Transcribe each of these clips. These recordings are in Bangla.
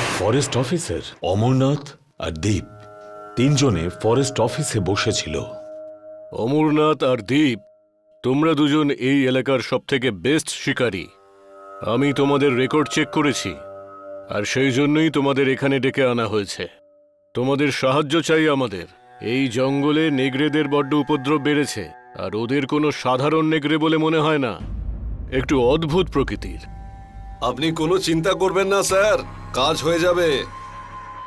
এক ফরেস্ট অফিসার, অমরনাথ আর দীপ তিনজনে ফরেস্ট অফিসে বসেছিল। অমরনাথ আর দীপ, তোমরা দুজন এই এলাকার সবথেকে বেস্ট শিকারী। আমি তোমাদের রেকর্ড চেক করেছি, আর সেই জন্যই তোমাদের এখানে ডেকে আনা হয়েছে। তোমাদের সাহায্য চাই আমাদের। এই জঙ্গলে নেগড়েদের বড্ড উপদ্রব বেড়েছে, আর ওদের কোনো সাধারণ নেগড়ে বলে মনে হয় না, একটু অদ্ভুত প্রকৃতির। আপনি কোনো চিন্তা করবেন না স্যার, কাজ হয়ে যাবে।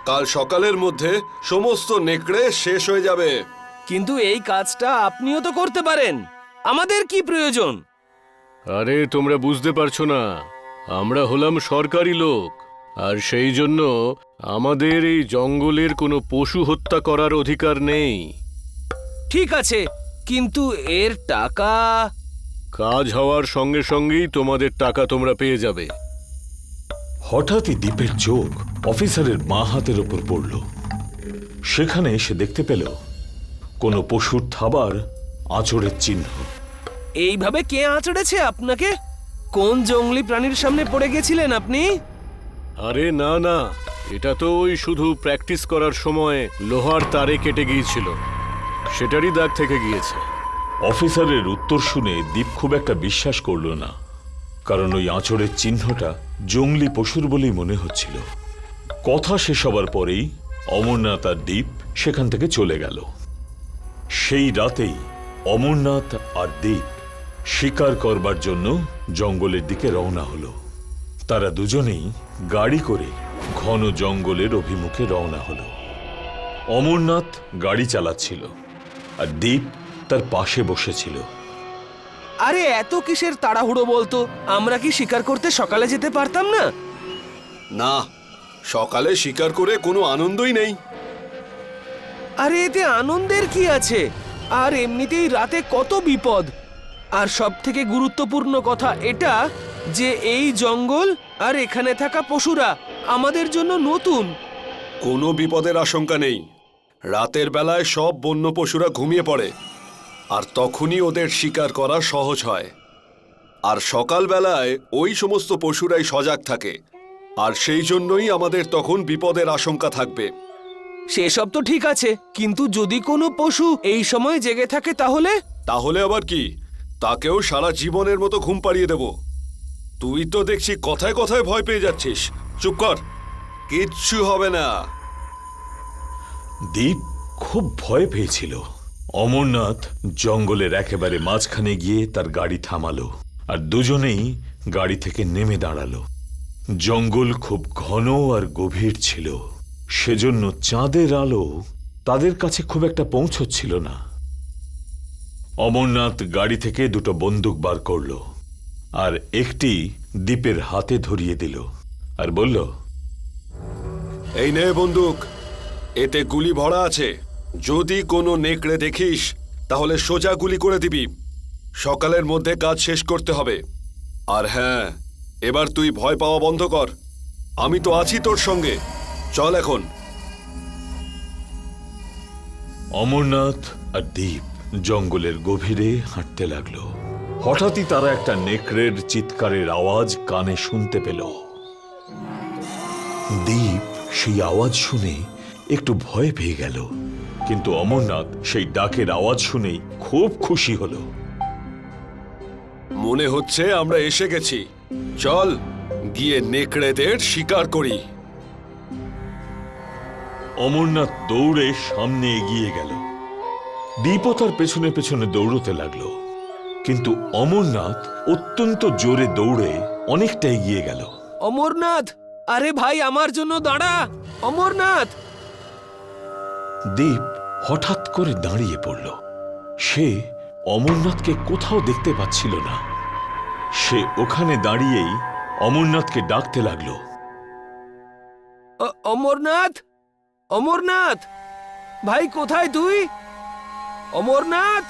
কাল সকালের মধ্যে সমস্ত নেকড়ে শেষ হয়ে যাবে। কিন্তু এই কাজটা আপনিও তো করতে পারেন, আমাদের কি প্রয়োজন? আরে তোমরা বুঝতে পারছো না, আমরা হলাম সরকারি লোক, আর সেই জন্য আমাদের এই জঙ্গলের কোনো পশু হত্যা করার অধিকার নেই। ঠিক আছে, কিন্তু এর টাকা? কাজ হওয়ার সঙ্গে সঙ্গেই তোমাদের টাকা তোমরা পেয়ে যাবে। হঠাৎই দীপের চোখ অফিসারের বাঁ হাতের ওপর পড়ল। সেখানে সে দেখতে পেল কোনো পশুর থাবার আঁচড়ের চিহ্ন। এইভাবে কে আঁচড়েছে আপনাকে? কোন জঙ্গলি প্রাণীর সামনে পড়ে গেছিলেন আপনি? আরে না না, এটা তো ওই শুধু প্র্যাকটিস করার সময় লোহার তারে কেটে গিয়েছিল, সেটারই দাগ থেকে গিয়েছে। অফিসারের উত্তর শুনে দীপ খুব একটা বিশ্বাস করল না, কারণ ওই আঁচড়ের চিহ্নটা জঙ্গলি পশুর বলেই মনে হচ্ছিল। কথা শেষ হবার পরেই অমরনাথ আর দীপ সেখান থেকে চলে গেল। সেই রাতেই অমরনাথ আর দীপ শিকার করবার জন্য জঙ্গলের দিকে রওনা হলো। তারা দুজনেই গাড়ি করে ঘন জঙ্গলের অভিমুখে রওনা হলো। অমরনাথ গাড়ি চালাচ্ছিল আর দীপ তার পাশে বসেছিল। আরে এত কিসের তাড়াহুড়ো বলতো? আমরা কি শিকার করতে সকালে যেতে পারতাম না? না, সকালে শিকার করে কোনো আনন্দই নেই। আরে এতে আনন্দের কি আছে? আর এমনিতেই রাতে কত বিপদ। আর সব থেকে গুরুত্বপূর্ণ কথা এটা যে এই জঙ্গল আর এখানে থাকা পশুরা আমাদের জন্য নতুন। কোনো বিপদের আশঙ্কা নেই। রাতের বেলায় সব বন্য পশুরা ঘুমিয়ে পড়ে, আর তখনই ওদের শিকার করা সহজ হয়। আর সকালবেলায় ওই সমস্ত পশুরাই সজাগ থাকে, আর সেই জন্যই আমাদের তখন বিপদের আশঙ্কা থাকবে। সেসব তো ঠিক আছে, কিন্তু যদি কোনো পশু এই সময় জেগে থাকে তাহলে? তাহলে আবার কি? তাকেও সারা জীবনের মতো ঘুম পাড়িয়ে দেব। তুই তো দেখছি কথায় কথায় ভয় পেয়ে যাচ্ছিস। চুপ কর, কিচ্ছু হবে না। দীপ খুব ভয় পেয়েছিল। অমরনাথ জঙ্গলের একেবারে মাঝখানে গিয়ে তার গাড়ি থামালো, আর দুজনেই গাড়ি থেকে নেমে দাঁড়ালো। জঙ্গল খুব ঘন আর গভীর ছিল, সেজন্য চাঁদের আলো তাদের কাছে খুব একটা পৌঁছচ্ছিল না। অমরনাথ গাড়ি থেকে দুটো বন্দুক বার করল, আর একটি দীপের হাতে ধরিয়ে দিল, আর বলল, এই নে বন্দুক, এতে গুলি ভরা আছে। যদি কোনো নেকড়ে দেখিস তাহলে সোজা গুলি করে দিবি। সকালের মধ্যে কাজ শেষ করতে হবে। আর হ্যাঁ, এবার তুই ভয় পাওয়া বন্ধ কর। আমি তো আছি তোর সঙ্গে। চল এখন। অমরনাথ আর দীপ জঙ্গলের গভীরে হাঁটতে লাগলো। হঠাৎই তারা একটা নেকড়ের চিৎকারের আওয়াজ কানে শুনতে পেল। দীপ সেই আওয়াজ শুনে একটু ভয় পেয়ে গেল, কিন্তু অমরনাথ সেই ডাকের আওয়াজ শুনেই খুব খুশি হলো। মনে হচ্ছে আমরা এসে গেছি। চল গিয়ে নেকড়েদের শিকার করি। অমরনাথ দৌড়ে সামনে এগিয়ে গেল। দীপও তার পেছনে পেছনে দৌড়তে লাগলো, কিন্তু অমরনাথ অত্যন্ত জোরে দৌড়ে অনেকটা এগিয়ে গেল। অমরনাথ, আরে ভাই আমার জন্য দাঁড়া। অমরনাথ! দীপ হঠাৎ করে দাঁড়িয়ে পড়ল। সে অমরনাথকে কোথাও দেখতে পাচ্ছিল না। সে ওখানে দাঁড়িয়েই অমরনাথকে ডাকতে লাগলো, অমরনাথ! অমরনাথ ভাই, কোথায় তুই? অমরনাথ!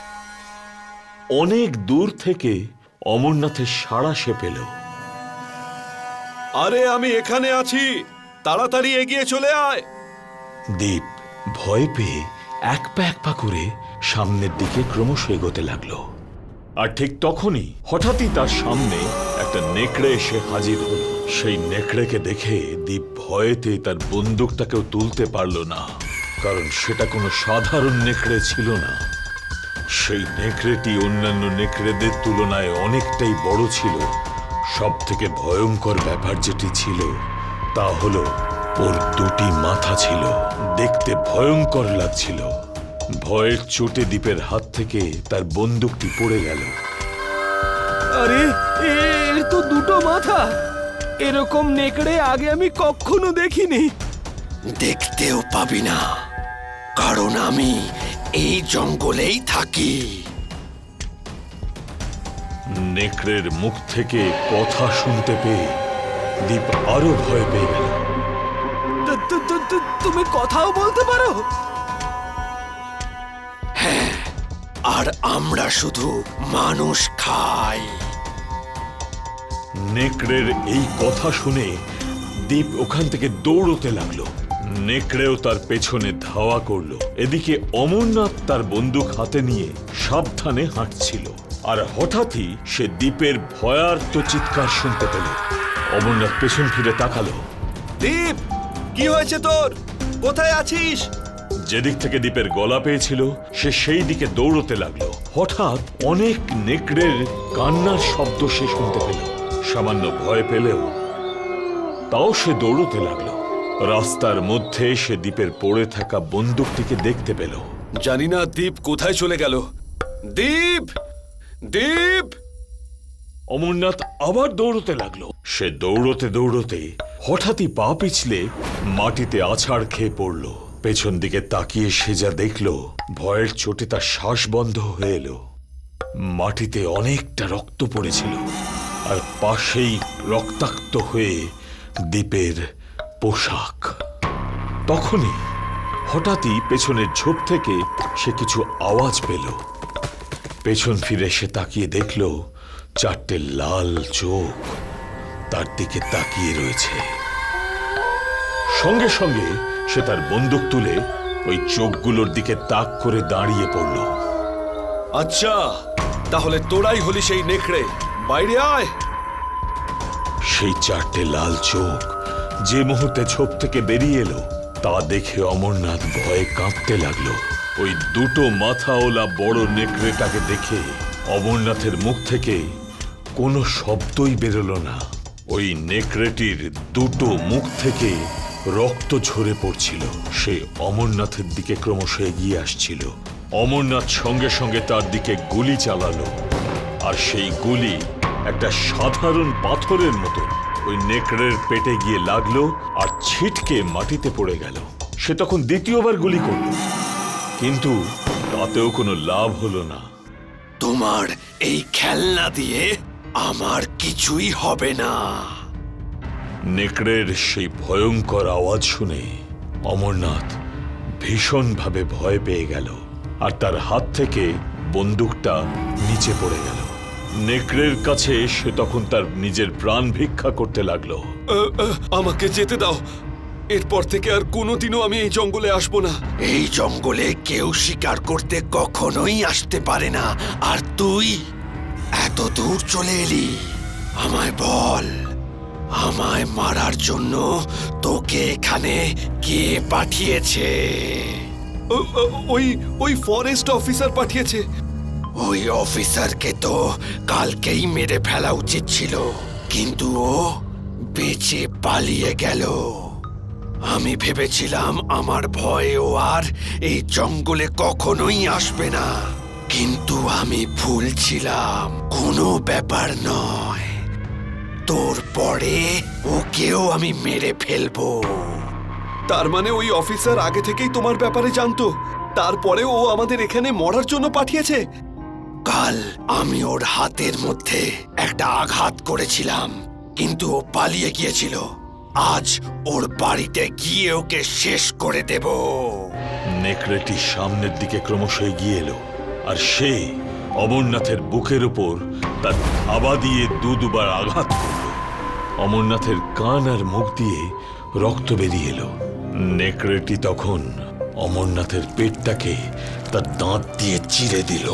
অনেক দূর থেকে অমরনাথের সাড়া সে পেল। আরে আমি এখানে আছি, তাড়াতাড়ি এগিয়ে চলে আয়। দীপ ভয় পেয়ে এক পা করে সামনের দিকে ক্রমশ এগোতে লাগলো। আর ঠিক তখনই হঠাৎই তার সামনে একটা নেকড়ে এসে হাজির হলো। সেই নেকড়েকে দেখে দীপ ভয়েতে তার বন্দুকটাকেও তুলতে পারল না, কারণ সেটা কোনো সাধারণ নেকড়ে ছিল না। সেই নেকড়েটি অন্যান্য নেকড়েদের তুলনায় অনেকটাই বড় ছিল। সব থেকে ভয়ঙ্কর ব্যাপার যেটি ছিল তা হলো ওর দুটি মাথা ছিল। দেখতে ভয়ঙ্কর লাগছিল। ভয়ের চোটে দীপের হাত থেকে তার বন্দুকটি পড়ে গেল। আরে এর তো দুটো মাথা! এরকম নেকড়ে আগে আমি কখনো দেখিনি। দেখতেও পাবি না, কারণ আমি এই জঙ্গলেই থাকি। নেকড়ের মুখ থেকে কথা শুনতে পেয়ে দীপ আরো ভয় পেয়ে গেল। তুমি কথাও বলতে পারো? আর আমরা শুধু মানুষ খাই। নেকড়ের এই কথা শুনে দীপ ওখান থেকে দৌড়তে লাগলো। নেকড়েও তার পেছনে ধাওয়া করলো। এদিকে অমরনাথ তার বন্দুক হাতে নিয়ে সাবধানে হাঁটছিল। আর হঠাৎই সে দীপের ভয়ার্ত চিৎকার শুনতে পেল। অমরনাথ পেছন ফিরে তাকালো। দীপ, কি হয়েছে তোর? কোথায় আছিস? যেদিক থেকে দীপের গলা পেয়েছিল সে সেই দিকে দৌড়তে লাগলো। হঠাৎ অনেক নেকড়ের কান্নার শব্দ সে শুনতে পেল। সামান্য ভয় পেলেও তাও সে দৌড়তে লাগলো। রাস্তার মধ্যে সে দীপের পড়ে থাকা বন্দুকটিকে দেখতে পেল। জানি না দীপ কোথায় চলে গেল। দীপ, দীপ! অমরনাথ আবার দৌড়তে লাগলো। সে দৌড়তে দৌড়তে হঠাৎই পা পিছলে মাটিতে আছাড় খেয়ে পড়ল। পেছন দিকে তাকিয়ে সে যা দেখল, ভয়ের চোটে তার শ্বাস বন্ধ হয়ে এলো। মাটিতে অনেকটা রক্ত পড়েছিল, আর পাশেই রক্তাক্ত হয়ে দীপের পোশাক। তখনই হঠাৎই পেছনের ঝোপ থেকে সে কিছু আওয়াজ পেল। পেছন ফিরে সে তাকিয়ে দেখল চারটে লাল চোখ তার দিকে তাকিয়ে রয়েছে। সঙ্গে সঙ্গে সে তার বন্দুক তুলে ওই চোখগুলোর দিকে তাক করে দাঁড়িয়ে পড়ল। আচ্ছা, তাহলে তোরাই হলি সেই নেকড়ে। বাইরে আয়। সেই চারটে লাল চোখ যে মুহূর্তে ঝোপ থেকে বেরিয়ে এলো, তা দেখে অমরনাথ ভয়ে কাঁপতে লাগলো। ওই দুটো মাথাওয়ালা বড় নেকড়েটাকে দেখে অমরনাথের মুখ থেকে কোনো শব্দই বেরোলো না। ওই নেকড়েটির দুটো মুখ থেকে রক্ত ঝরে পড়ছিল। সে অমরনাথের দিকে ক্রমশ এগিয়ে আসছিল। অমরনাথ সঙ্গে সঙ্গে তার দিকে গুলি চালালো, আর সেই গুলি একটা সাধারণ পাথরের মতো ওই নেকড়ের পেটে গিয়ে লাগলো আর ছিটকে মাটিতে পড়ে গেল। সে তখন দ্বিতীয়বার গুলি করল, কিন্তু তাতেও কোনো লাভ হলো না। তোমার এই খেলনা দিয়ে আমার কিছুই হবে না। নেকড়ের সেই ভয়ঙ্কর আওয়াজ শুনে অমরনাথ ভীষণভাবে ভয় পেয়ে গেল, আর তার হাত থেকে বন্দুকটা নিচে পড়ে গেল। নেকড়ের কাছে সে তখন তার নিজের প্রাণ ভিক্ষা করতে লাগলো। আমাকে যেতে দাও। এরপর থেকে আর কোনোদিনও আমি এই জঙ্গলে আসবো না। এই জঙ্গলে কেউ শিকার করতে কখনোই আসতে পারে না। আর তুই এত দূর চলে এলি, আমায় বল, আমায় মারার জন্য তোকে এখানে কে পাঠিয়েছে? ওই ফরেস্ট অফিসার পাঠিয়েছে। ওই অফিসারকে তো কালকেই মেরে ফেলা উচিত ছিল, কিন্তু ও বেঁচে পালিয়ে গেল। আমি ভেবেছিলাম আমার ভয়ে ও আর এই জঙ্গলে কখনোই আসবে না, কিন্তু আমি ভুল ছিলাম। কোনো ব্যাপার নয়, তোর পরে ওকেও আমি মেরে ফেলবো। তার মানে ওই অফিসার আগে থেকেই তোমার ব্যাপারে জানতো, তারপরে ও আমাদের এখানে মরার জন্য পাঠিয়েছে। কাল আমি ওর হাতের মধ্যে একটা আঘাত করেছিলাম, কিন্তু ও পালিয়ে গিয়েছিল। আজ ওর বাড়িতে গিয়ে ওকে শেষ করে দেব। নেকড়েটি সামনের দিকে ক্রমশ এগিয়ে এলো, আর সে অমরনাথের বুকের উপর তার থাবা দিয়ে দুবার আঘাত করল। অমরনাথের কান আর মুখ দিয়ে রক্ত বেরিয়ে এলো। নেকড়েটি তখন অমরনাথের পেটটাকে তার দাঁত দিয়ে চিরে দিল,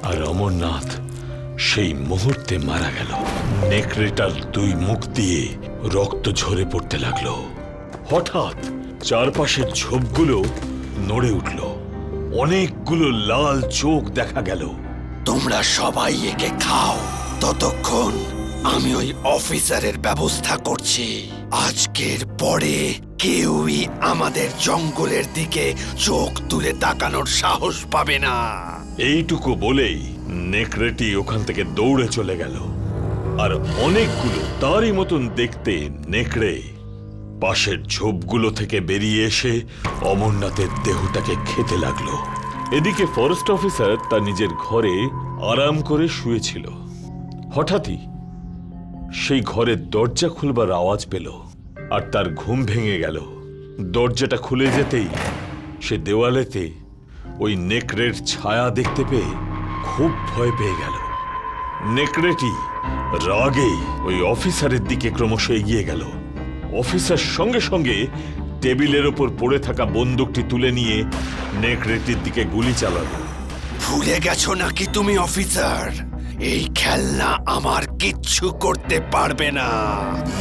আর অমরনাথ সেই মুহূর্তে মারা গেল। নেকড়েটার দুই মুখ দিয়ে রক্ত ঝরে পড়তে লাগলো। হঠাৎ চারপাশের ঝোপগুলো নড়ে উঠল, অনেকগুলো লাল চোখ দেখা গেল। তোমরা সবাই একে খাও, ততক্ষণ আমি ওই অফিসারের ব্যবস্থা করছি। আজকের পরে কেউই আমাদের জঙ্গলের দিকে চোখ তুলে তাকানোর সাহস পাবে না। এইটুকু বলেই নেকড়েটি ওখান থেকে দৌড়ে চলে গেল। আর অনেকগুলো তারই মতন দেখতে নেকড়ে পাশের ঝোপগুলো থেকে বেরিয়ে এসে অমরনাথের দেহটাকে খেতে লাগলো। এদিকে ফরেস্ট অফিসার তার নিজের ঘরে আরাম করে শুয়েছিল। হঠাৎই সেই ঘরের দরজা খুলবার আওয়াজ পেল, আর তার ঘুম ভেঙে গেল। দরজাটা খুলে যেতেই সে দেওয়ালেতে ওই নেকড়ের ছায়া দেখতে পেয়ে খুব ভয় পেয়ে গেল। নেকড়েটি রাগে ওই অফিসারের দিকে ক্রমশ এগিয়ে গেল। অফিসার সঙ্গে সঙ্গে টেবিলের ওপর পড়ে থাকা বন্দুকটি তুলে নিয়ে নেকড়েটির দিকে গুলি চালালো। ভুলে গেছো নাকি তুমি অফিসার? এই খেলনা আমার কিচ্ছু করতে পারবে না।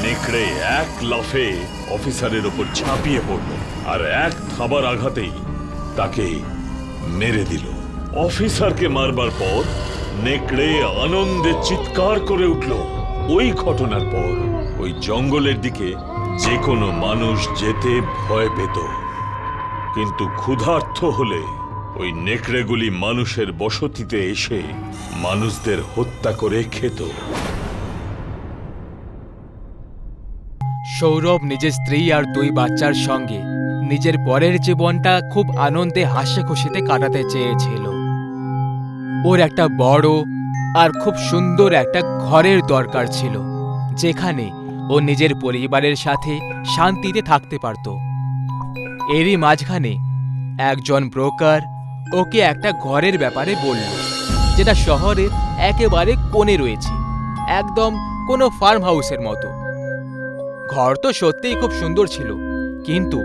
নেকড়ে এক লাফে অফিসারের ওপর ঝাঁপিয়ে পড়ল, আর এক থাবার আঘাতেই তাকে মেরে দিল। অফিসারকে মারবার পর নেকড়ে আনন্দে চিৎকার করে উঠল। ওই ঘটনার পর ওই জঙ্গলের দিকে যে কোনো মানুষ যেতে ভয় পেত, কিন্তু ক্ষুধার্ত হলে ওই নেকড়েগুলি মানুষের বসতিতে এসে মানুষদের হত্যা করে খেত। সৌরভ নিজের স্ত্রী আর দুই বাচ্চার সঙ্গে নিজের পরের জীবনটা খুব আনন্দে হাসি খুশিতে কাটাতে চেয়েছিল। ওর একটা বড় আর খুব সুন্দর একটা ঘরের দরকার ছিল, যেখানে ও নিজের পরিবারের সাথে শান্তিতে থাকতে পারত। এরই মাঝখানে একজন ব্রোকার ওকে একটা ঘরের ব্যাপারে বলল, যেটা শহরের একেবারে কোণে রয়েছে, একদম কোনো ফার্ম হাউসের মতো। ঘর তো সত্যিই খুব সুন্দর ছিল, কিন্তু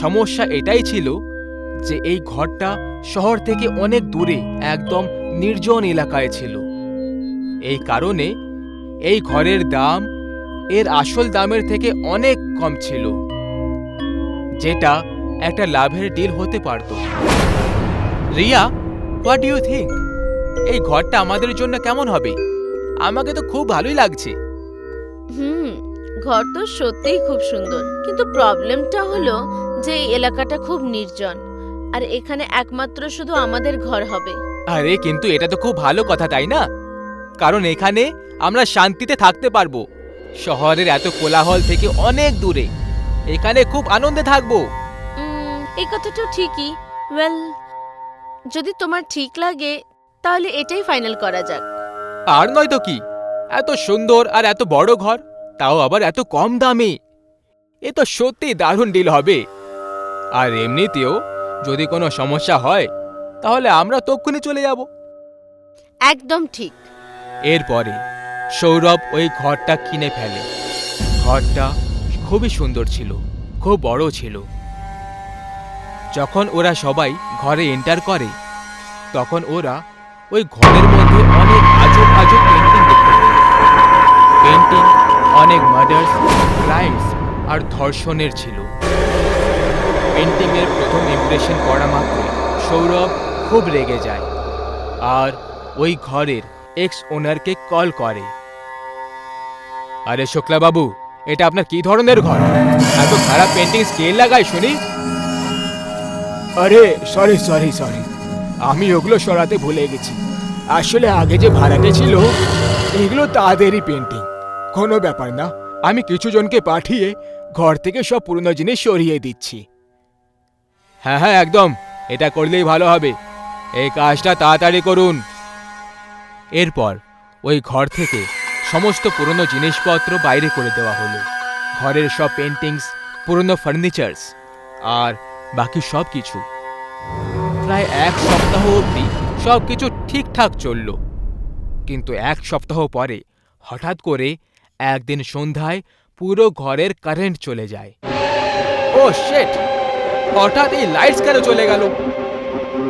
সমস্যা এটাই ছিল যে এই ঘরটা শহর থেকে অনেক দূরে একদম নির্জন এলাকায় ছিল। এই কারণে এই ঘরের দাম এর আসল দামের থেকে অনেক কম ছিল, যেটা একটা লাভের ডিল হতে পারত। Riya, what do you think? এই ঘরটা আমাদের জন্য কেমন হবে? আমাকে তো খুব ভালোই লাগছে। ঘর তো সত্যিই খুব সুন্দর, কিন্তু প্রবলেমটা হলো যে এই এলাকাটা খুব নির্জন, আর এখানে একমাত্র শুধু আমাদের ঘর হবে। আরে কিন্তু এটা তো খুব ভালো কথা, তাই না? কারণ এখানে আমরা শান্তিতে থাকতে পারবো, শহরের এত কোলাহল থেকে অনেক দূরে। এখানে খুব আনন্দে থাকবো। এই কথাটা ঠিকই। ওয়েল, যদি তোমার ঠিক লাগে তাহলে এটাই ফাইনাল করা যাক। আর নয় তো কি, এত সুন্দর আর এত বড় ঘর, তাও আবার এত কম দামে। এ তো সত্যি দারুণ ডিল হবে। আর এমনিতেও যদি কোনো সমস্যা হয় তাহলে আমরা তক্ষুনি চলে যাব। একদম ঠিক। এরপরে সৌরভ ওই ঘরটা কিনে ফেলে। ঘরটা খুবই সুন্দর ছিল, খুব বড় ছিল। যখন ওরা সবাই ঘরে এন্টার করে, তখন ওরা ওই ঘরের মধ্যে অনেক আজব আজব পেন্টিং দেখতে পায়। পেন্টিং অনেক মার্ডার্স, ক্রাইমস আর ধর্ষণের ছিল। পেন্টিংয়ের প্রথম ইমপ্রেশন করা মাত্র সৌরভ খুব রেগে যায়, আর ওই ঘরের এক্স ওনারকে কল করে। আরে শুক্লা বাবু, এটা আপনার কি ধরনের ঘর? এত খারাপ পেন্টিং স্কেল লাগায় শুনি। আরে সরি সরি সরি, আমি ওগুলো সরাতে ভুলে গেছি। আসলে আগে যে ভাড়াটে ছিল, এগুলো তাদেরই পেন্টিং। কোনো ব্যাপার না, আমি কিছু জনকে পাঠিয়ে ঘর থেকে সব পুরনো জিনিস সরিয়ে দিচ্ছি। হ্যাঁ হ্যাঁ, একদম, এটা করলেই ভালো হবে। এই কাজটা তাড়াতাড়ি করুন। এরপর ওই ঘর থেকে সমস্ত পুরনো জিনিসপত্র বাইরে করে দেওয়া হলো। ঘরের সব পেন্টিংস, পুরনো ফার্নিচার্স আর বাকি সব কিছু। প্রায় এক সপ্তাহ অবধি সব কিছু ঠিকঠাক চলল, কিন্তু এক সপ্তাহ পরে হঠাৎ করে একদিন সন্ধ্যায় পুরো ঘরের কারেন্ট চলে যায়। ও শিট! হঠাৎ এই লাইটস কেন চলে গেল?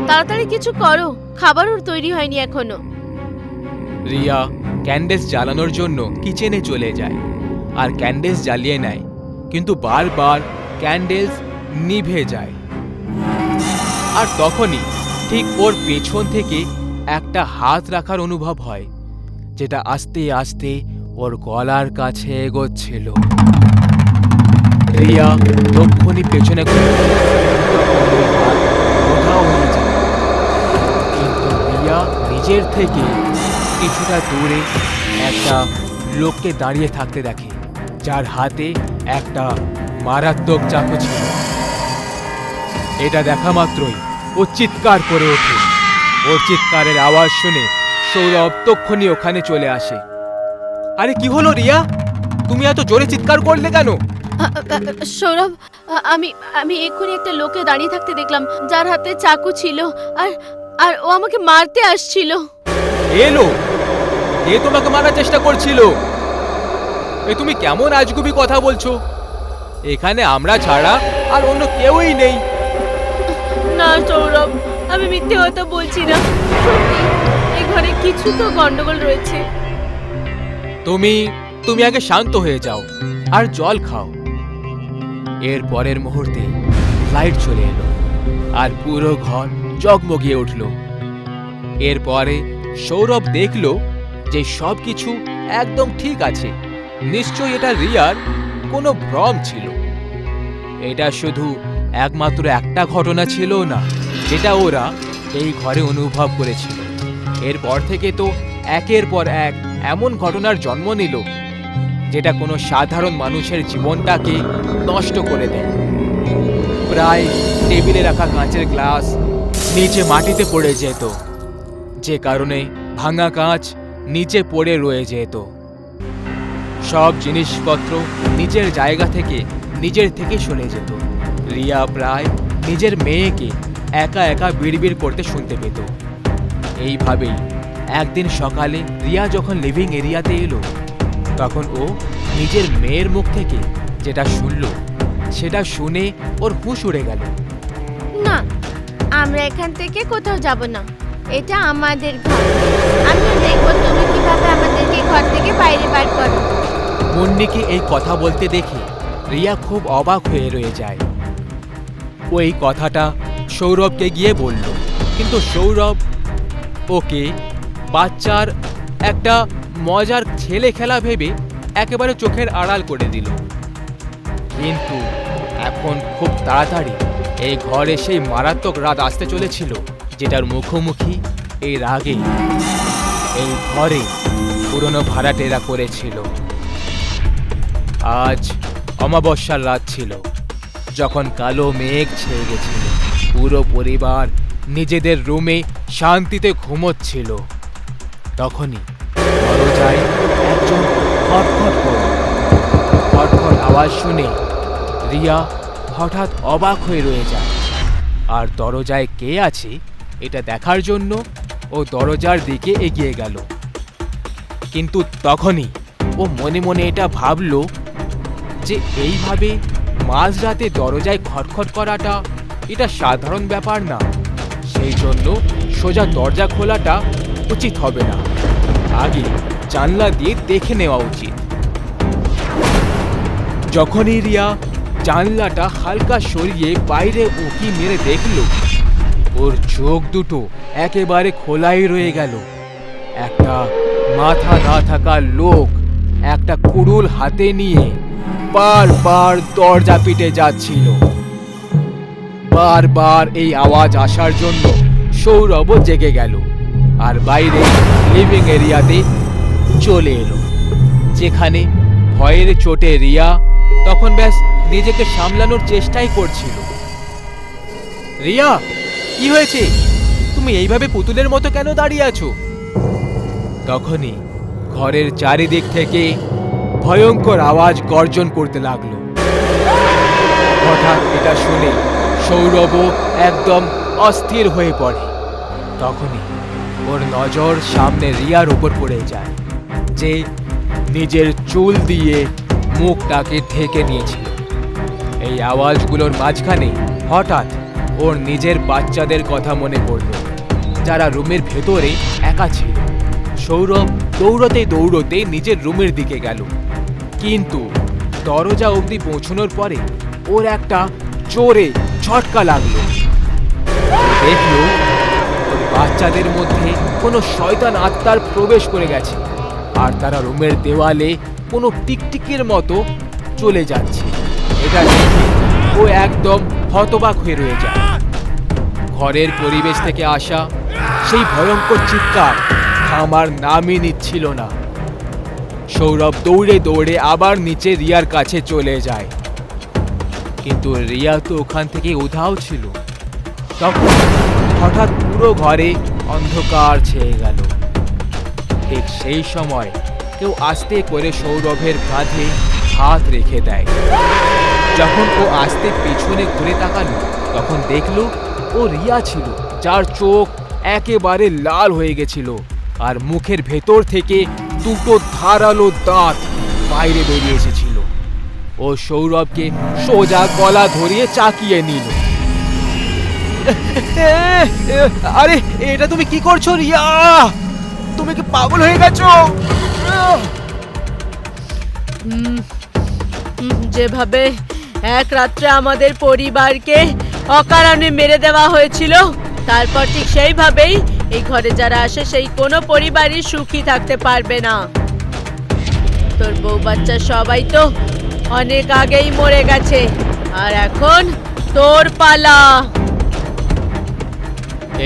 তাড়াতাড়ি কিছু করো, খাবারও তৈরি হয়নি এখনো। রিয়া ক্যান্ডেলস জ্বালানোর জন্য কিচেনে চলে যায় আর ক্যান্ডেলস জ্বালিয়ে নেয়, কিন্তু বারবার ক্যান্ডেলস নিভে যায়। আর তখনই ঠিক ওর পেছন থেকে একটা হাত রাখার অনুভব হয়, যেটা আস্তে আস্তে ওর গলার কাছে এগোচ্ছিল। রিয়া তক্ষুনি পেছনে ঘুরে তখন ওই হাত উধাও হয়ে যায়। কিন্তু রিয়া নিজের থেকে কিছুটা দূরে একটা লোককে দাঁড়িয়ে থাকতে দেখে, যার হাতে একটা মারাত্মক চাকু ছিল। এটা দেখা মাত্রই ও চিৎকার করে ওঠে। ওর চিৎকারের আওয়াজ শুনে সৌরভ তক্ষুনি ওখানে চলে আসে। আরে কি হলো রিয়া, তুমি এত জোরে চিৎকার করলে কেন? সৌরভ, আমি আমি এক্ষুনি একটা লোকে দাঁড়িয়ে থাকতে দেখলাম, যার হাতে চাকু ছিল, আর আর ও আমাকে মারতে আসছিল। এলো কে তোমাকে মারার চেষ্টা করছিল? এ তুমি কেমন আজগুবি কথা বলছো? এখানে আমরা ছাড়া আর অন্য কেউই নেই। না সৌরভ, আমি মিথ্যে কথা বলছি না, সত্যি এই ঘরে কিছু তো গন্ডগোল রয়েছে। তুমি আগে শান্ত হয়ে যাও আর জল খাও। এর পরের মুহূর্তে লাইট চলে এলো আর পুরো ঘর জগমগিয়ে উঠল। এরপরে সৌরভ দেখল যে সবকিছু একদম ঠিক আছে। নিশ্চয়ই এটা রিয়ার কোনো ভ্রম ছিল। এটা শুধু একমাত্র একটা ঘটনা ছিল না যেটা ওরা এই ঘরে অনুভব করেছিল। এরপর থেকে তো একের পর এক এমন ঘটনার জন্ম নিল যেটা কোনো সাধারণ মানুষের জীবনটাকে নষ্ট করে দেয়। প্রায় টেবিলে রাখা কাঁচের গ্লাস নিচে মাটিতে পড়ে যেত, যে কারণে ভাঙা কাঁচ নিচে পড়ে রয়ে যেত। সব জিনিসপত্র নিজের জায়গা থেকে নিজের থেকে সরে যেত। রিয়া প্রায় নিজের মেয়েকে একা একা বিড়বিড় করতে শুনতে পেত। এইভাবেই একদিন সকালে রিয়া যখন লিভিং এরিয়াতে এলো, তখন ও নিজের মেয়ের মুখ থেকে যেটা শুনল সেটা শুনে ওর হুঁশ উড়ে গেল। না, আমরা এখান থেকে কোথাও যাব না, এটা আমাদের ঘর। আমি দেখবো তুমি কিভাবে আমাদেরকে ঘর থেকে বাইরে বার করো। মুন্নিকে এই কথা বলতে দেখে রিয়া খুব অবাক হয়ে রয়ে যায়। ওই কথাটা সৌরভকে গিয়ে বলল, কিন্তু সৌরভ ওকে বাচ্চার একটা মজার ছেলে খেলা ভেবে একেবারে চোখের আড়াল করে দিল। কিন্তু এখন খুব তাড়াতাড়ি এই ঘরে সেই মারাত্মক রাত আসতে চলেছিল, যেটার মুখোমুখি এর আগে এই ঘরে পুরনো ভাড়াটেরা করেছিল। আজ অমাবস্যার রাত ছিল, যখন কালো মেঘ ছেয়ে গেছিল। পুরো পরিবার নিজেদের রুমে শান্তিতে ঘুমোচ্ছিল। তখনই দরজায় একজন খটখট করল। খটখট আওয়াজ শুনে রিয়া হঠাৎ অবাক হয়ে রয়ে যায়, আর দরজায় কে আছে এটা দেখার জন্য ও দরজার দিকে এগিয়ে গেল। কিন্তু তখনই ও মনে মনে এটা ভাবল যে এইভাবে মাঝরাতে দরজায় খটখট করাটা এটা সাধারণ ব্যাপার না। সেই জন্য সোজা দরজা খোলাটা উচিত হবে না, আগে জানলা দিয়ে দেখে নেওয়া উচিত। যখনই রিয়া জানলাটা হালকা সরিয়ে বাইরে উঁকি মেরে দেখল, ওর চোখ দুটো একেবারে খোলাই রয়ে গেল। একটা মাথা না থাকা লোক একটা কুড়ুল হাতে নিয়ে বারবার দরজা পিটে যাচ্ছিল। বারবার এই আওয়াজ আসার জন্য সৌরভও জেগে গেল আর বাইরে লিভিং এরিয়াতে চলে এলো, যেখানে ভয়ের চোটে রিয়া তখন ব্যাস নিজেকে সামলানোর চেষ্টাই করছিল। রিয়া, কি হয়েছে? তুমি এইভাবে পুতুলের মতো কেন দাঁড়িয়ে আছো? তখনই ঘরের চারিদিক থেকে ভয়ঙ্কর আওয়াজ গর্জন করতে লাগলো। হঠাৎ এটা শুনে সৌরভও একদম অস্থির হয়ে পড়ে। তখনই ওর নজর সামনে রিয়ার উপর পড়ে যায়, যে নিজের চুল দিয়ে মুখটাকে ঢেকে নিয়েছিল। এই আওয়াজগুলোর মাঝখানে হঠাৎ ওর নিজের বাচ্চাদের কথা মনে পড়ল, যারা রুমের ভেতরে একা ছিল। সৌরভ দৌড়তে দৌড়তে নিজের রুমের দিকে গেল, কিন্তু দরজা অবধি পৌঁছানোর পরে ওর একটা জোরে ঝটকা লাগলো। দেখলো ওর বাচ্চাদের মধ্যে কোনো শয়তান আত্মার প্রবেশ করে গেছে, আর তারা রুমের দেওয়ালে কোনো টিকটিকির মতো চলে যাচ্ছে। এটা দেখে ও একদম হতবাক হয়ে রয়ে যায়। ঘরের পরিবেশ থেকে আসা সেই ভয়ঙ্কর চিৎকার থামার নামই নিচ্ছিল না। সৌরভ দৌড়ে দৌড়ে আবার নিচে রিয়ার কাছে চলে যায়, কিন্তু রিয়া তো ওখান থেকে উধাও ছিল। তখন হঠাৎ পুরো ঘরে অন্ধকার ছেয়ে গেল। ঠিক সেই সময় কেউ আস্তে করে সৌরভের কাঁধে হাত রেখে দেয়। যখন ও আস্তে পেছনে ঘুরে তাকালো, তখন দেখলো ও রিয়া ছিল, যার চোখ একেবারে লাল হয়ে গেছিল আর মুখের ভেতর থেকে দুটো ধারালো দাঁত বাইরে বেরিয়ে এসেছিল। ও সৌরভকে সোজা গলা ধরিয়ে চাকিয়ে নিল। আরে এটা তুমি কি করছো রিয়া? তুমি কি পাগল হয়ে গেছো? যেভাবে এক রাত্রে আমাদের পরিবারকে অকারণে মেরে দেওয়া হয়েছিল, তারপর ঠিক সেইভাবেই এই ঘরে যারা আসে সেই কোনো পরিবারই সুখী থাকতে পারবে না। তোর বউ বাচ্চা সবাই তো অনেক আগেই মরে গেছে, আর এখন তোর পালা।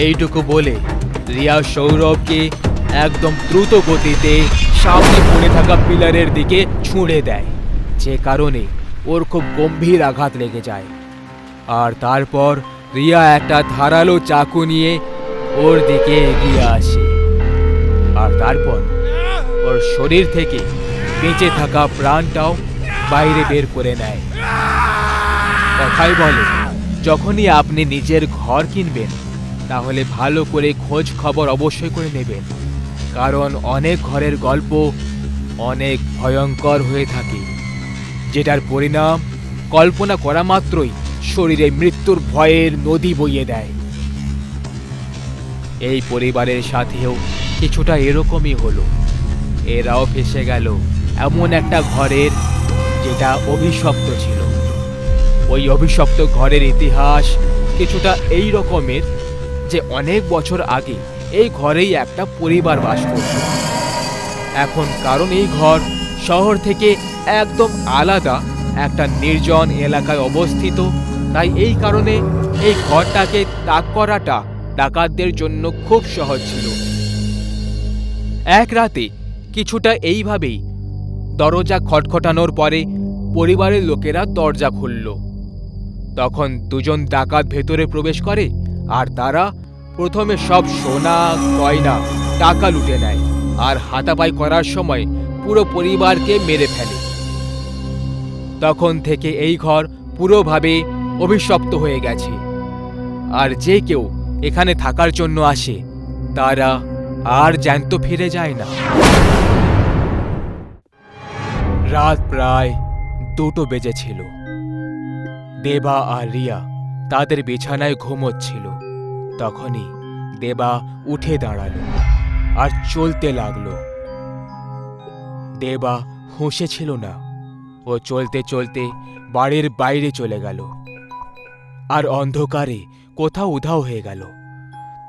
এইটুকু বলে রিয়া সৌরভকে একদম দ্রুত গতিতে সামনে পড়ে থাকা পিলারের দিকে ছুঁড়ে দেয়, যে কারণে ওর খুব গম্ভীর আঘাত লেগে যায়। আর তারপর রিয়া একটা ধারালো চাকু নিয়ে ওর দিকে এগিয়ে আসে, আর তারপর ওর শরীর থেকে বেঁচে থাকা প্রাণটাও বাইরে বের করে নেয়। কথাই বলে, যখনই আপনি নিজের ঘর কিনবেন তাহলে ভালো করে খোঁজ খবর অবশ্যই করে নেবেন, কারণ অনেক ঘরের গল্প অনেক ভয়ঙ্কর হয়ে থাকে, যেটার পরিণাম কল্পনা করা মাত্রই শরীরে মৃত্যুর ভয়ের নদী বইয়ে দেয়। এই পরিবারের সাথেও কিছুটা এরকমই হলো। এরাও ফেসে গেল এমন একটা ঘরের যেটা অভিশপ্ত ছিল। ওই অভিশপ্ত ঘরের ইতিহাস কিছুটা এই রকমের যে অনেক বছর আগে এই ঘরেই একটা পরিবার বাস করত। এখন কারণ এই ঘর শহর থেকে একদম আলাদা একটা নির্জন এলাকায় অবস্থিত, তাই এই কারণে এই ঘরটাকে তাক করাটা ডাকাতদের জন্য খুব সহজ ছিল। এক রাতে কিছুটা এইভাবেই দরজা খটখটানোর পরে পরিবারের লোকেরা দরজা খুলল। তখন দুজন ডাকাত ভেতরে প্রবেশ করে, আর তারা প্রথমে সব সোনা গয়না টাকা লুটে নেয়, আর হাতাপাই করার সময় পুরো পরিবারকে মেরে ফেলে। তখন থেকে এই ঘর পুরোভাবে অভিশপ্ত হয়ে গেছে, আর যে কেউ এখানে থাকার জন্য আসে তারা আর জ্যান্ত ফিরে যায় না। রাত প্রায় 2টো বেজেছিল। দেবা আর রিয়া তাদের বিছানায় ঘুমোচ্ছিল। তখনই দেবা উঠে দাঁড়ালো আর চলতে লাগলো। দেবা হুঁশে ছিল না। ও চলতে চলতে বাড়ির বাইরে চলে গেল আর অন্ধকারে কোথাও উধাও হয়ে গেল।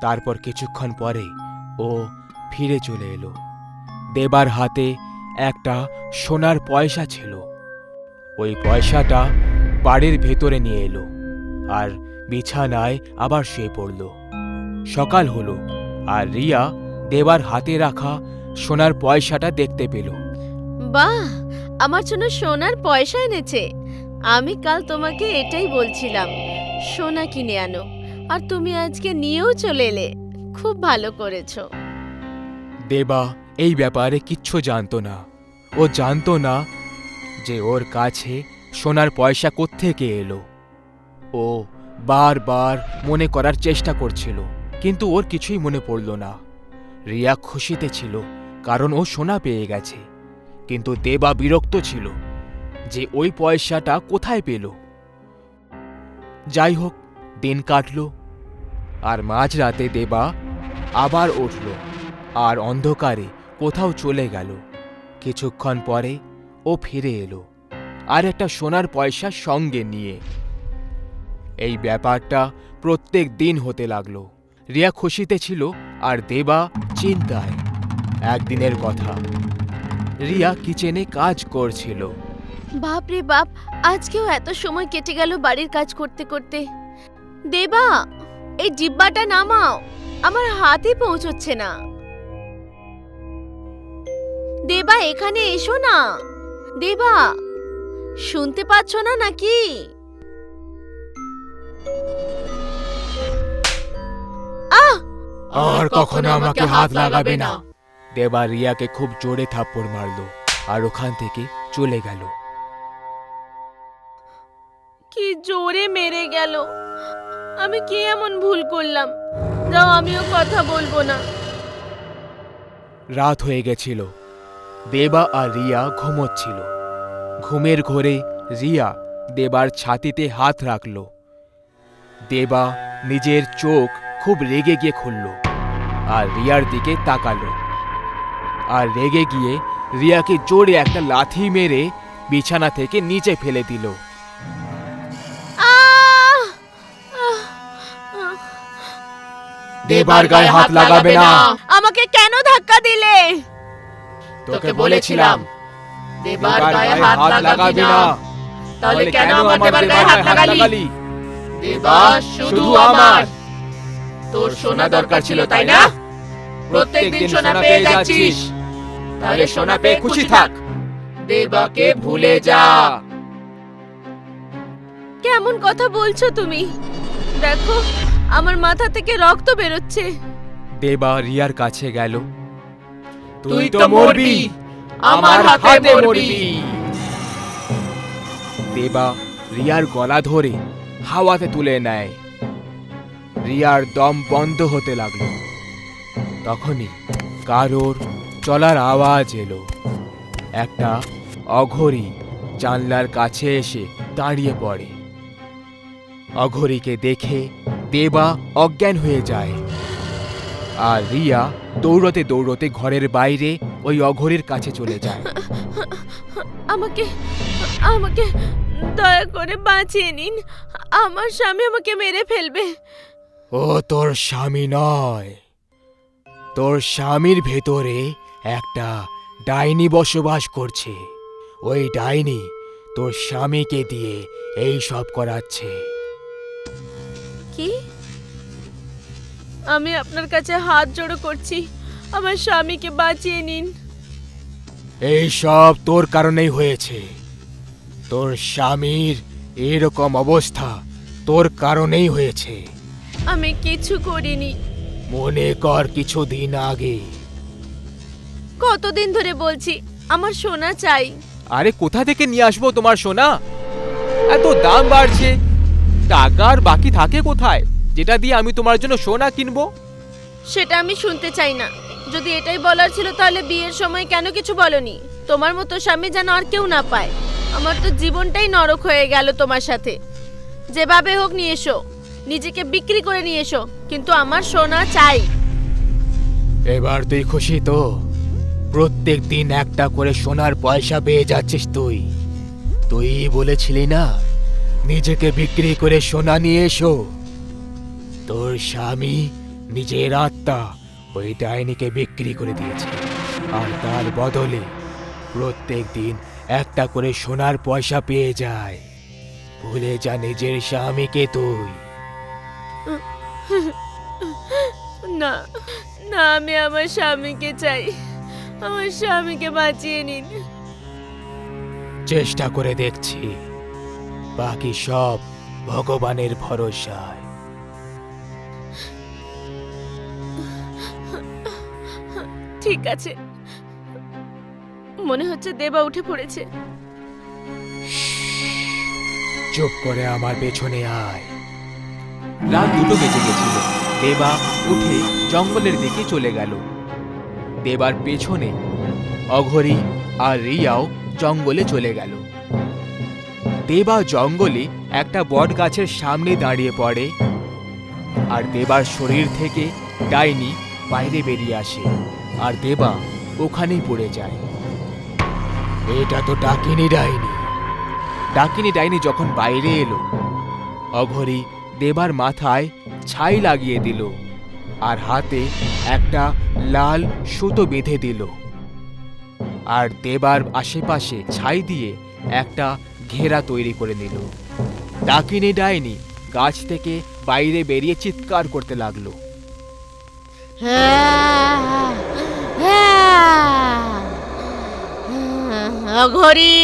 তারপর কিছুক্ষণ পরে ও ফিরে চলে এলো। দেবার হাতে একটা সোনার পয়সা ছিল। ওই পয়সাটা বাড়ির ভেতরে নিয়ে এলো আর বিছানায় আবার শুয়ে পড়ল। সকাল হলো আর রিয়া দেবার হাতে রাখা সোনার পয়সাটা দেখতে পেল। বাহ, আমার জন্য সোনার পয়সা এনেছে। আমি কাল তোমাকে এটাই বলছিলাম, সোনা কিনে আনো, আর তুমি আজকে নিয়েও চলে এলে। খুব ভালো করেছো। দেবা এই ব্যাপারে কিচ্ছু জানতো না। ও জানতো না যে ওর কাছে সোনার পয়সা কোত্থেকে এলো। ও বারবার মনে করার চেষ্টা করছিল, কিন্তু ওর কিছুই মনে পড়ল না। রিয়া খুশিতে ছিল কারণ ও সোনা পেয়ে গেছে, কিন্তু দেবা বিরক্ত ছিল যে ওই পয়সাটা কোথায় পেল। যাই হোক, দিন কাটল আর মাঝরাতে দেবা আবার উঠল আর অন্ধকারে কোথাও চলে গেল। কিছুক্ষণ পরে ও ফিরে এলো আর একটা সোনার পয়সা সঙ্গে নিয়ে। এই ব্যাপারটা প্রত্যেক দিন হতে লাগলো। রিয়া খুশিতে ছিল আর দেবা চিন্তায়। একদিনের কথা, রিয়া কিচেনে কাজ করছিল। বাপ রে বাপ, আজকেও এত সময় কেটে গেল বাড়ির কাজ করতে করতে। দেবা, এই জিব্বাটা নামাও, আমার হাতে পৌঁছচ্ছে না। দেবা, এখানে এসো না। দেবা, শুনতে পাচ্ছ না নাকি? আহ! আর কখনো আমাকে হাত লাগাবে না। দেবা রিয়াকে খুব জোরে থাপ্পড় মারলো আর ওখান থেকে চলে গেল। কি জোরে মেরে গেল। আমি কি এমন ভুল করলাম? যাও, আমিও কথা বলবো না। রাত হয়ে গেছিল। দেবা আর রিয়া ঘুমোচ্ছিল। ঘুমের ঘোরে রিয়া দেবার ছাতিতে হাত রাখল। দেবা নিজের চোখ খুব রেগে গিয়ে খুলল আর রিয়ার দিকে তাকালো, আর রেগে গিয়ে রিয়াকে জোরে একটা লাথি মেরে বিছানা থেকে নিচে ফেলে দিল। আহ! আহ! আহ! দেবার গায়ে হাত লাগাবে না। আমাকে কেন ধাক্কা দিলে? তোকে বলেছিলাম দেবার গায়ে হাত লাগাবি না। তাহলে কেন আমার দেবার গায়ে হাত লাগালি? দেবা শুধু আমার। তোর সোনা দরকার ছিল, তাই না? প্রত্যেকদিন সোনা পেয়ে যাচ্ছিস, তাহলে সোনা পেয়ে খুশি থাক। দেবাকে ভুলে যা। কেমন কথা বলছো তুমি? দেখো, আমার মাথা থেকে রক্ত বেরোচ্ছে। দেবা রিয়ার কাছে গেল। তুই তো মরবি, আমার হাতে মরবি। দেবা রিয়ার গলা ধরে হাওয়াতে তুলে নেয়। রিয়ার দম বন্ধ হতে লাগলো। তখনই কারোর চলার আওয়াজ এলো। একটা অঘরী জানলার কাছে এসে দাঁড়িয়ে পড়ে। অঘরীকে দেখে দেবা অজ্ঞান হয়ে যায় আর রিয়া দৌড়তে দৌড়তে ঘরের বাইরে ওই অঘরীর কাছে চলে যায়। আমাকে আমাকে দয়া করে বাঁচিয়ে নিন। আমার স্বামী আমাকে মেরে ফেলবে। ও তোর স্বামী নয়, তোর স্বামীর ভেতরে একটা ডাইনি বসবাস করছে। ওই ডাইনি তোর স্বামীকে দিয়ে এই সব করাচ্ছে। কি? আমি আপনার কাছে হাত জোড়ো করছি, আমার স্বামীকে বাঁচিয়ে নিন। এই সব তোর কারণেই হয়েছে। তোর স্বামীর এরকম অবস্থা তোর কারণেই হয়েছে। আমি কিছু করিনি। মনে কর কিছুদিন আগে। কতদিন ধরে বলছি আমার সোনা চাই। আরে কোথা থেকে নিয়ে আসবো তোমার সোনা? এত দাম বাড়ছে, টাকা আর বাকি থাকে কোথায় যেটা দিয়ে আমি তোমার জন্য সোনা কিনবো? সেটা আমি শুনতে চাই না। যদি এটাই বলার ছিল তাহলে বিয়ের সময় কেন কিছু বলনি? তোমার মতো স্বামী যেন আর কেউ না পায়। আমার তো জীবনটাই নরক হয়ে গেল তোমার সাথে। যেভাবে হোক নিয়ে এসো, নিজেকে বিক্রি করে নিয়ে এসো, কিন্তু আমার সোনা চাই। এবার তুই খুশি তো? প্রত্যেক দিন একটা করে সোনার পয়সা পেয়ে যাচ্ছিস তুই। তুই বলেছিলি না নিজেকে বিক্রি করে সোনা নিয়ে এসো। তোর স্বামী নিজের আত্মা ওই ডাইনিকে বিক্রি করে দিয়েছে, আর তার বদলে প্রত্যেক দিন একটা করে সোনার পয়সা পেয়ে যায়। ভুলে যা নিজের স্বামীকে তুই। না না, আমি আমার স্বামীকে চাই। আমার স্বামীকে বাঁচিয়ে নিন। চেষ্টা করে দেখছি, বাকি সব ভগবানের ভরসায়। ঠিক আছে, মনে হচ্ছে দেবা উঠে পড়েছে। চুপ করে আমার পেছনে আয়। রাত 2টো বেজে গেছিল। দেবা উঠে জঙ্গলের দিকে চলে গেল। দেবার পেছনে অঘরী আর রিয়াও জঙ্গলে চলে গেল। দেবা জঙ্গলে একটা বট গাছের সামনে দাঁড়িয়ে পড়ে আর দেবার শরীর থেকে ডাইনি বাইরে বেরিয়ে আসে আর দেবা ওখানেই পড়ে যায়। এটা তো ডাকিনী ডাইনি। ডাকিনী ডাইনি যখন বাইরে এলো, অঘরী দেবার মাথায় ছাই লাগিয়ে দিল আর হাতে একটা লাল সুতো বেঁধে দিল, আর দেবার আশেপাশে ছাই দিয়ে একটা ঘেরা তৈরি করে নিল। ডাকিনী ডাইনি গাছ থেকে বাইরে বেরিয়ে চিৎকার করতে লাগলো। অঘরী,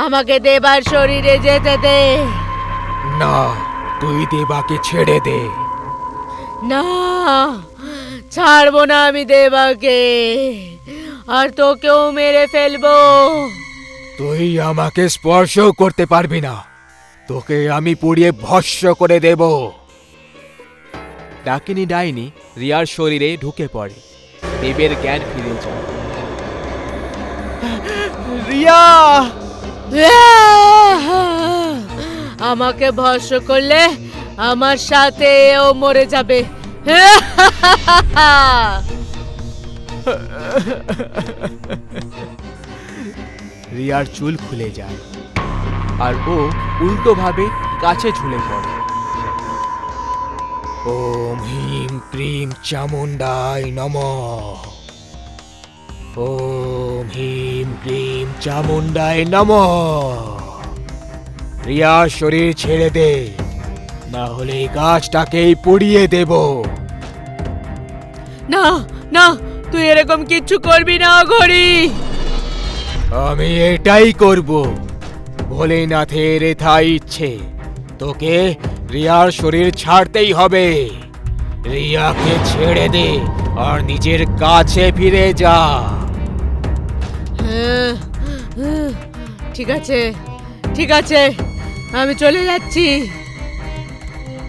আমাকে দেবার শরীরে যেতে দে। না, তুই দেবাকে ছেড়ে দে। না, ছাড়বো না আমি দেবাকে, আর তোকেও মেরে ফেলবো। তুই আমাকে স্পর্শ করতে পারবি না, তোকে আমি পুড়িয়ে ভস্ম করে দেব। ডাকিনী ডাইনি রিয়ার শরীরে ঢুকে পড়ে। দেবের জ্ঞান ফিরে যায়। রিয়া! আমাকে ভস্ম করলে আমার সাথে ও মরে যাবে। রিয়ার চুল খুলে যায় আর ও উল্টোভাবে গাছে ঝুলে পড়ে। ওম হিম ক্রিম চামুন্ডায় নমঃ। ওম হিম ক্রিম চামুন্ডায় নমঃ। রিয়ার শরীর ছেড়ে দে, না হলে এই গাছটাকেই পুড়িয়ে দেব। না না, তুই এরকম কিচ্ছু করবি না অঘরী। আমি এটাই করব। ভোলেনাথের এথাই ইচ্ছে, তোকে রিয়ার শরীর ছাড়তেই হবে। রিয়াকে ছেড়ে দে আর নিজের কাছে ফিরে যা। ঠিক আছে, ঠিক আছে, আমি চলে যাচ্ছি।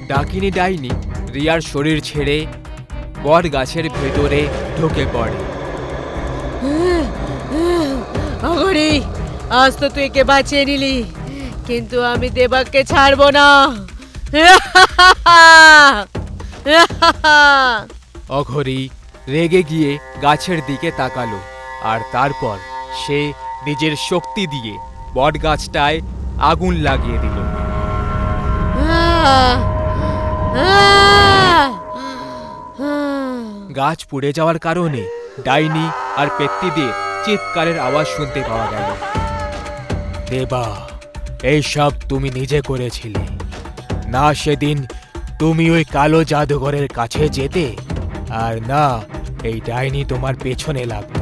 ডাকিনী ডাইনি রিয়ার শরীর ছেড়ে বট গাছের ভেতরে ঢুকে পড়ে। অঘরী, আজ তো তুই কে বাঁচিয়ে নিলি, কিন্তু আমি দেবাকে ছাড়বো না। অঘরী রেগে গিয়ে গাছের দিকে তাকালো আর তারপর সে নিজের শক্তি দিয়ে বট গাছটায় আগুন লাগিয়ে দিল। গাছ পুড়ে যাওয়ার কারণে ডাইনি আর পেত্তিদের চিৎকারের আওয়াজ শুনতে পাওয়া গেল। দেবা, এইসব তুমি নিজে করেছিলে না? সেদিন তুমি ওই কালো জাদুঘরের কাছে যেতে, আর না এই ডাইনি তোমার পেছনে লাগতো।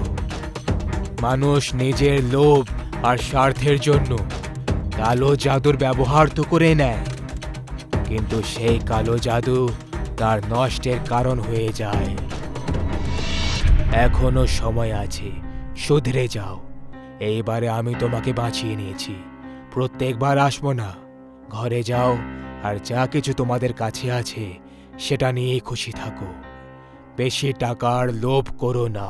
মানুষ নিজের লোভ আর স্বার্থের জন্য কালো জাদুর ব্যবহার তো করে নেয়, কিন্তু সেই কালো জাদু তার নষ্টের কারণ হয়ে যায়। এখনো সময় আছে, শুধরে যাও। এইবারে আমি তোমাকে বাঁচিয়ে নিয়েছি, প্রত্যেকবার আসবো না। ঘরে যাও আর যা কিছু তোমাদের কাছে আছে সেটা নিয়েই খুশি থাকো। বেশি টাকার লোভ করো না।